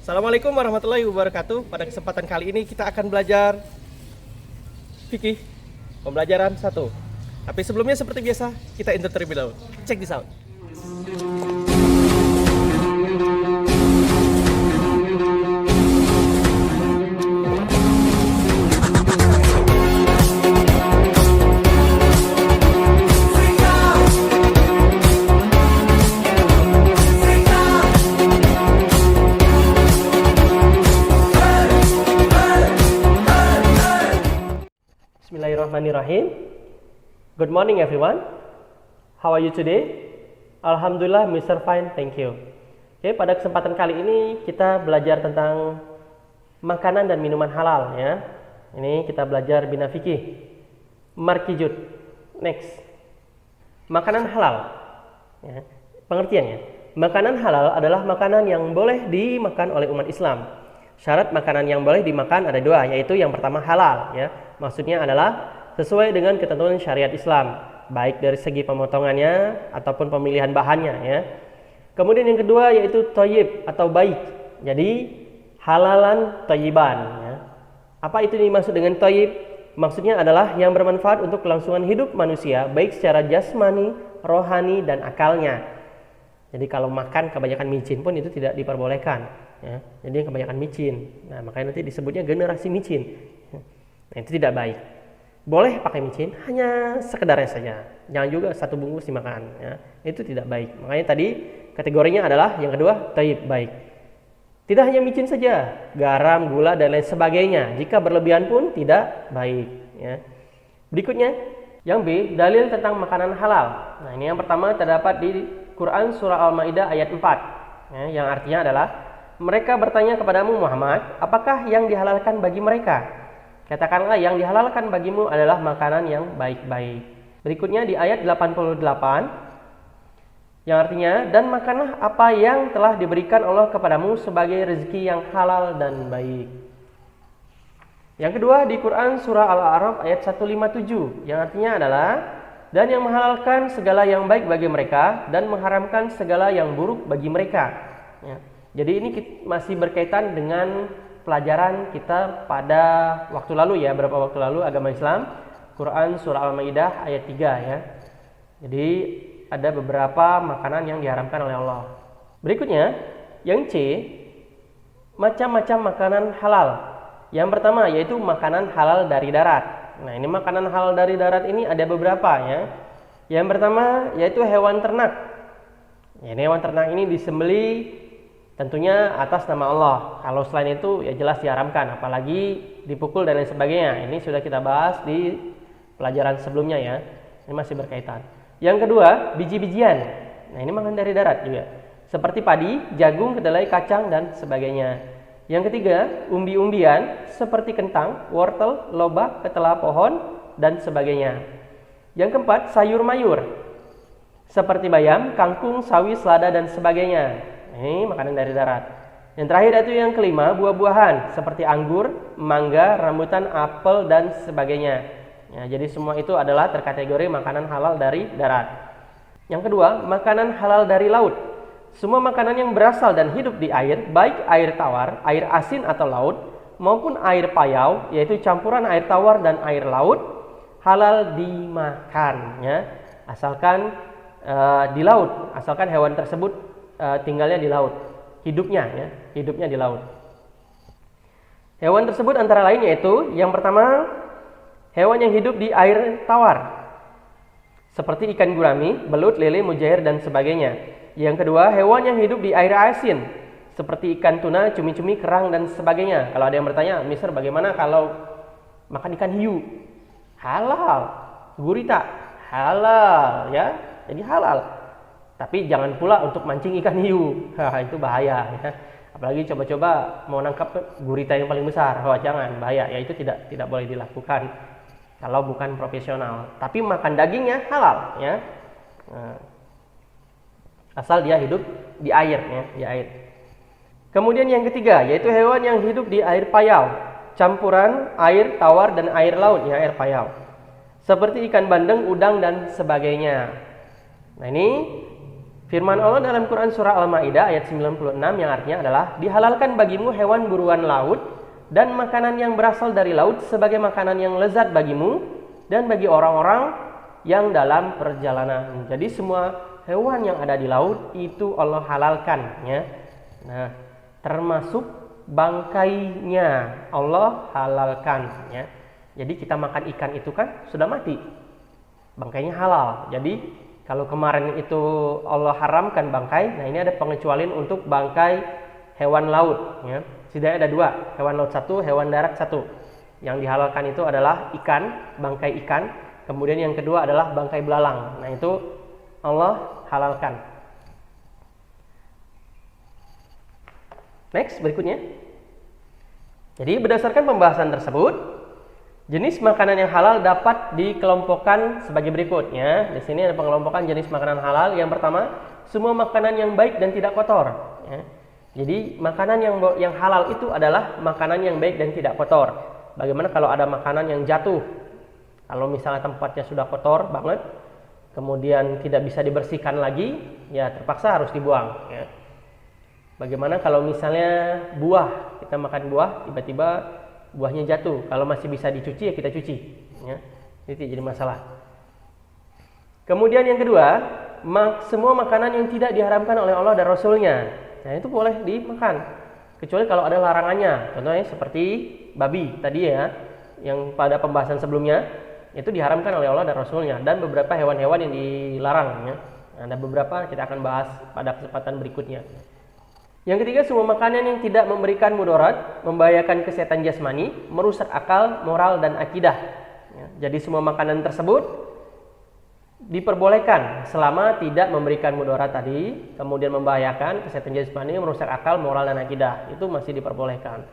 Assalamualaikum warahmatullahi wabarakatuh. Pada kesempatan kali ini kita akan belajar fikih pembelajaran 1. Tapi sebelumnya seperti biasa kita intro terlebih dahulu. Check this out. Bismillahirrahmanirrahim. Good morning everyone. How are you today? Alhamdulillah, Mr. Fine, thank you. Oke, pada kesempatan kali ini kita belajar tentang makanan dan minuman halal ya. Ini kita belajar bina fikih. Markijut. Next. Makanan halal. Ya, pengertiannya. Makanan halal adalah makanan yang boleh dimakan oleh umat Islam. Syarat makanan yang boleh dimakan ada dua, yaitu yang pertama halal ya. Maksudnya adalah sesuai dengan ketentuan syariat Islam, baik dari segi pemotongannya ataupun pemilihan bahannya ya. Kemudian yang kedua yaitu thayyib atau baik. Jadi halalan thayyiban ya. Apa itu dimaksud dengan thayyib? Maksudnya adalah yang bermanfaat untuk kelangsungan hidup manusia baik secara jasmani, rohani dan akalnya. Jadi kalau makan kebanyakan micin pun itu tidak diperbolehkan ya. Jadi yang kebanyakan micin. Nah, makanya nanti disebutnya generasi micin. Nah, itu tidak baik. Boleh pakai micin hanya sekedarnya saja. Jangan juga satu bungkus dimakan ya. Itu tidak baik. Makanya tadi kategorinya adalah yang kedua thayyib, baik. Tidak hanya micin saja, garam, gula dan lain sebagainya. Jika berlebihan pun tidak baik ya. Berikutnya yang B, dalil tentang makanan halal. Nah, ini yang pertama terdapat di Quran surah Al-Maidah ayat 4 ya, yang artinya adalah mereka bertanya kepadamu Muhammad, apakah yang dihalalkan bagi mereka? Katakanlah yang dihalalkan bagimu adalah makanan yang baik-baik. Berikutnya di ayat 88 yang artinya, dan makanlah apa yang telah diberikan Allah kepadamu sebagai rezeki yang halal dan baik. Yang kedua di Quran surah Al-A'raf ayat 157 yang artinya adalah, dan yang menghalalkan segala yang baik bagi mereka dan mengharamkan segala yang buruk bagi mereka ya. Jadi ini masih berkaitan dengan pelajaran kita pada waktu lalu ya, beberapa waktu lalu agama Islam, Quran surah Al-Maidah ayat 3 ya. Jadi ada beberapa makanan yang diharamkan oleh Allah. Berikutnya yang C, macam-macam makanan halal. Yang pertama yaitu makanan halal dari darat. Nah, ini makanan halal dari darat ini ada beberapa ya. Yang pertama yaitu hewan ternak. Ya, ini hewan ternak ini disembelih tentunya atas nama Allah. Kalau selain itu ya jelas diharamkan, apalagi dipukul dan lain sebagainya. Ini sudah kita bahas di pelajaran sebelumnya ya. Ini masih berkaitan. Yang kedua, biji-bijian. Nah, ini makanan dari darat juga. Seperti padi, jagung, kedelai, kacang dan sebagainya. Yang ketiga, umbi-umbian seperti kentang, wortel, lobak, ketela pohon dan sebagainya. Yang keempat, sayur mayur seperti bayam, kangkung, sawi, selada dan sebagainya. Ini makanan dari darat. Yang terakhir itu yang kelima, buah-buahan seperti anggur, mangga, rambutan, apel dan sebagainya. Ya, jadi semua itu adalah terkategori makanan halal dari darat. Yang kedua, makanan halal dari laut. Semua makanan yang berasal dan hidup di air, baik air tawar, air asin atau laut, maupun air payau, yaitu campuran air tawar dan air laut, halal dimakan ya. Asalkan di laut, asalkan hewan tersebut tinggalnya di laut, hidupnya di laut. Hewan tersebut antara lain yaitu yang pertama, hewan yang hidup di air tawar seperti ikan gurami, belut, lele, mujair dan sebagainya. Yang kedua, hewan yang hidup di air asin seperti ikan tuna, cumi-cumi, kerang dan sebagainya. Kalau ada yang bertanya, Mister, bagaimana kalau makan ikan hiu? Halal. Gurita halal ya, jadi halal. Tapi jangan pula untuk mancing ikan hiu. Itu bahaya ya. Apalagi coba-coba mau nangkap gurita yang paling besar. Jangan, bahaya. Ya itu tidak boleh dilakukan kalau bukan profesional. Tapi makan dagingnya halal ya. Asal dia hidup di air ya, di air. Kemudian yang ketiga yaitu hewan yang hidup di air payau, campuran air tawar dan air laut ya, air payau. Seperti ikan bandeng, udang dan sebagainya. Nah, ini Firman Allah dalam Quran surah Al-Maidah ayat 96 yang artinya adalah dihalalkan bagimu hewan buruan laut dan makanan yang berasal dari laut sebagai makanan yang lezat bagimu dan bagi orang-orang yang dalam perjalanan. Jadi semua hewan yang ada di laut itu Allah halalkan, ya. Nah, termasuk bangkainya Allah halalkan, ya. Jadi kita makan ikan itu kan sudah mati, bangkainya halal. Jadi kalau kemarin itu Allah haramkan bangkai, nah ini ada pengecualian untuk bangkai hewan laut, ya. Setidaknya ada 2, hewan laut 1, hewan darat 1. Yang dihalalkan itu adalah ikan, bangkai ikan. Kemudian yang kedua adalah bangkai belalang. Nah itu Allah halalkan. Next, berikutnya. Jadi berdasarkan pembahasan tersebut, jenis makanan yang halal dapat dikelompokkan sebagai berikutnya. Di sini ada pengelompokan jenis makanan halal. Yang pertama, semua makanan yang baik dan tidak kotor, ya. Jadi makanan yang halal itu adalah makanan yang baik dan tidak kotor. Bagaimana kalau ada makanan yang jatuh? Kalau misalnya tempatnya sudah kotor banget, kemudian tidak bisa dibersihkan lagi, ya terpaksa harus dibuang, ya. Bagaimana kalau misalnya buah, kita makan buah, tiba-tiba buahnya jatuh, kalau masih bisa dicuci ya kita cuci, ya. Itu jadi masalah. Kemudian yang kedua, semua makanan yang tidak diharamkan oleh Allah dan Rasulnya, nah itu boleh dimakan, kecuali kalau ada larangannya. Contohnya seperti babi tadi, ya, yang pada pembahasan sebelumnya itu diharamkan oleh Allah dan Rasulnya, dan beberapa hewan-hewan yang dilarang, ya. Ada beberapa kita akan bahas pada kesempatan berikutnya. Yang ketiga, semua makanan yang tidak memberikan mudarat, membahayakan kesehatan jasmani, merusak akal, moral, dan akidah, ya. Jadi semua makanan tersebut diperbolehkan selama tidak memberikan mudarat tadi, kemudian membahayakan kesehatan jasmani, merusak akal, moral, dan akidah, itu masih diperbolehkan.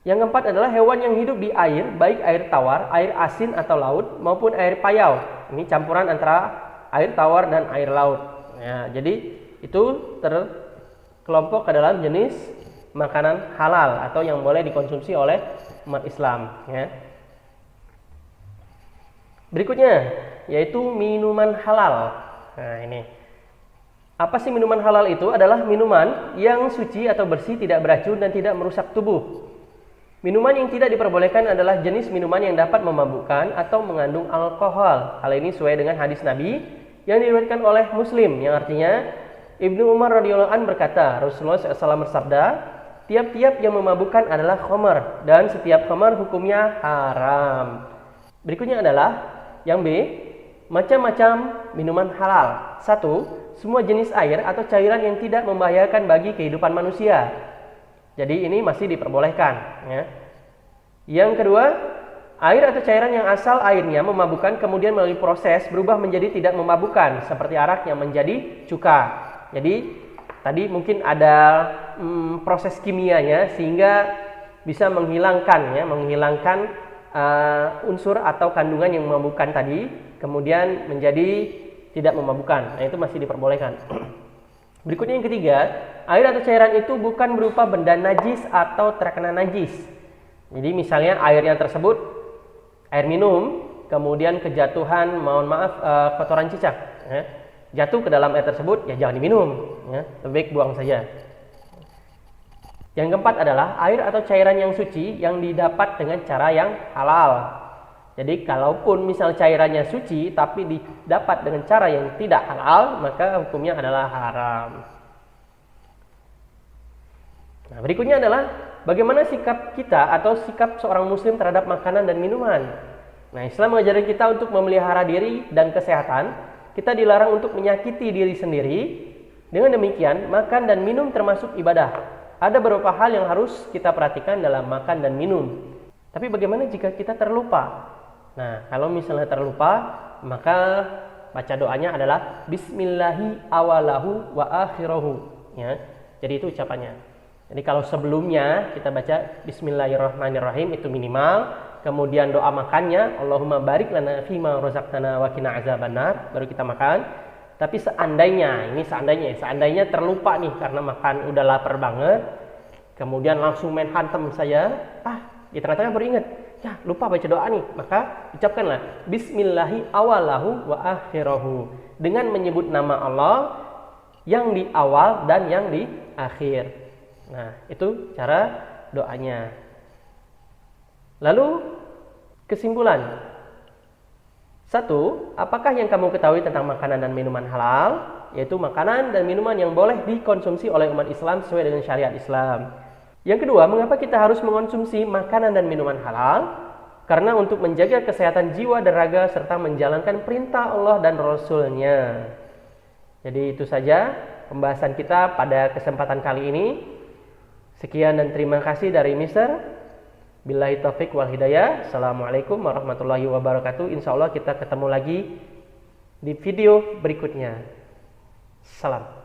Yang keempat adalah hewan yang hidup di air, baik air tawar, air asin atau laut, maupun air payau. Ini campuran antara air tawar dan air laut, ya. Jadi itu kelompok ke dalam jenis makanan halal atau yang boleh dikonsumsi oleh umat Islam, ya. Berikutnya yaitu minuman halal. Nah ini, apa sih minuman halal itu? Adalah minuman yang suci atau bersih, tidak beracun dan tidak merusak tubuh. Minuman yang tidak diperbolehkan adalah jenis minuman yang dapat memabukkan atau mengandung alkohol. Hal ini sesuai dengan hadis Nabi yang diriwayatkan oleh Muslim, yang artinya Ibnu Umar radhiyallahu an berkata, Rasulullah SAW bersabda, tiap-tiap yang memabukkan adalah khamar, dan setiap khamar hukumnya haram. Berikutnya adalah yang B, macam-macam minuman halal. 1. Semua jenis air atau cairan yang tidak membahayakan bagi kehidupan manusia. Jadi ini masih diperbolehkan, ya. Yang kedua, air atau cairan yang asal airnya memabukkan kemudian melalui proses berubah menjadi tidak memabukkan, seperti arak yang menjadi cuka. Jadi tadi mungkin ada proses kimianya sehingga bisa menghilangkan, ya, unsur atau kandungan yang memabukkan tadi, kemudian menjadi tidak memabukkan. Nah itu masih diperbolehkan. Berikutnya yang ketiga, air atau cairan itu bukan berupa benda najis atau terkena najis. Jadi misalnya airnya tersebut air minum, kemudian kejatuhan, kotoran cicak, ya, jatuh ke dalam air tersebut, ya jangan diminum, ya, lebih baik buang saja. Yang keempat adalah air atau cairan yang suci yang didapat dengan cara yang halal. Jadi kalaupun misal cairannya suci tapi didapat dengan cara yang tidak halal, maka hukumnya adalah haram. Nah, berikutnya adalah bagaimana sikap kita atau sikap seorang muslim terhadap makanan dan minuman. Nah, Islam mengajarkan kita untuk memelihara diri dan kesehatan. Kita dilarang untuk menyakiti diri sendiri. Dengan demikian, makan dan minum termasuk ibadah. Ada beberapa hal yang harus kita perhatikan dalam makan dan minum. Tapi bagaimana jika kita terlupa? Nah, kalau misalnya terlupa, maka baca doanya adalah Bismillahi awalahu wa akhirahu, ya. Jadi itu ucapannya. Jadi kalau sebelumnya kita baca Bismillahirrahmanirrahim itu minimal. Kemudian doa makannya Allahumma barik lana fima razaqtana wa qina azabannar, baru kita makan. Tapi seandainya terlupa nih karena makan udah lapar banget, kemudian langsung main hantem saya, di tengah-tengah baru ingat, ya lupa baca doa nih, maka ucapkanlah Bismillahi awalahu wa akhirahu, dengan menyebut nama Allah yang di awal dan yang di akhir. Nah, itu cara doanya. Lalu kesimpulan. 1. Apakah yang kamu ketahui tentang makanan dan minuman halal? Yaitu makanan dan minuman yang boleh dikonsumsi oleh umat Islam sesuai dengan syariat Islam. Yang kedua, mengapa kita harus mengonsumsi makanan dan minuman halal? Karena untuk menjaga kesehatan jiwa dan raga serta menjalankan perintah Allah dan Rasul-Nya. Jadi itu saja pembahasan kita pada kesempatan kali ini. Sekian dan terima kasih dari Mister. Billahi taufik wal hidayah. Assalamualaikum warahmatullahi wabarakatuh. Insya Allah kita ketemu lagi di video berikutnya. Salam.